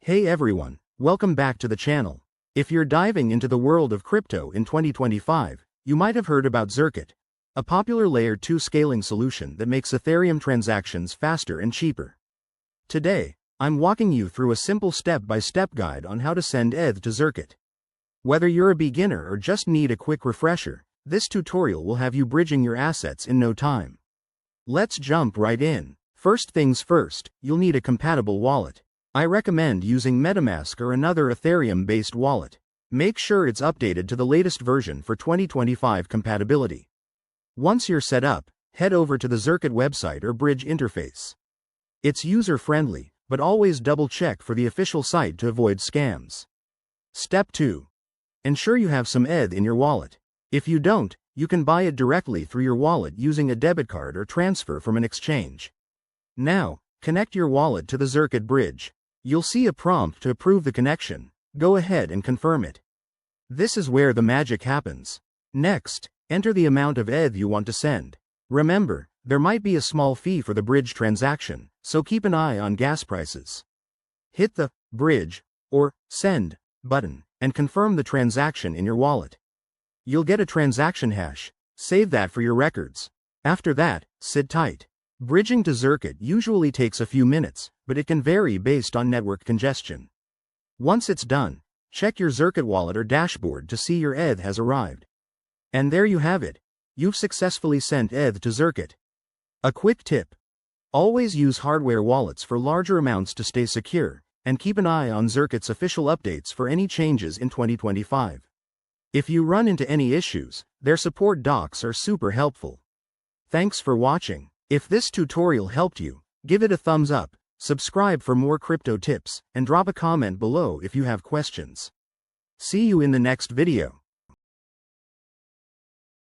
Hey everyone, welcome back to the channel. If you're diving into the world of crypto in 2025, you might have heard about Zircuit, a popular Layer 2 scaling solution that makes Ethereum transactions faster and cheaper. Today, I'm walking you through a simple step-by-step guide on how to send ETH to Zircuit. Whether you're a beginner or just need a quick refresher, this tutorial will have you bridging your assets in no time. Let's jump right in. First things first, you'll need a compatible wallet. I recommend using MetaMask or another Ethereum-based wallet. Make sure it's updated to the latest version for 2025 compatibility. Once you're set up, head over to the Zircuit website or bridge interface. It's user-friendly, but always double-check for the official site to avoid scams. Step 2. Ensure you have some ETH in your wallet. If you don't, you can buy it directly through your wallet using a debit card or transfer from an exchange. Now, connect your wallet to the Zircuit bridge. You'll see a prompt to approve the connection. Go ahead and confirm it. This is where the magic happens. Next, enter the amount of ETH you want to send. Remember, there might be a small fee for the bridge transaction, so keep an eye on gas prices. Hit the bridge or send button and confirm the transaction in your wallet. You'll get a transaction hash. Save that for your records. After that, sit tight. Bridging to Zircuit usually takes a few minutes, but it can vary based on network congestion. Once it's done, check your Zircuit wallet or dashboard to see your ETH has arrived. And there you have it. You've successfully sent ETH to Zircuit. A quick tip. Always use hardware wallets for larger amounts to stay secure, and keep an eye on Zircuit's official updates for any changes in 2025. If you run into any issues, their support docs are super helpful. Thanks for watching. If this tutorial helped you, give it a thumbs up, subscribe for more crypto tips, and drop a comment below if you have questions. See you in the next video.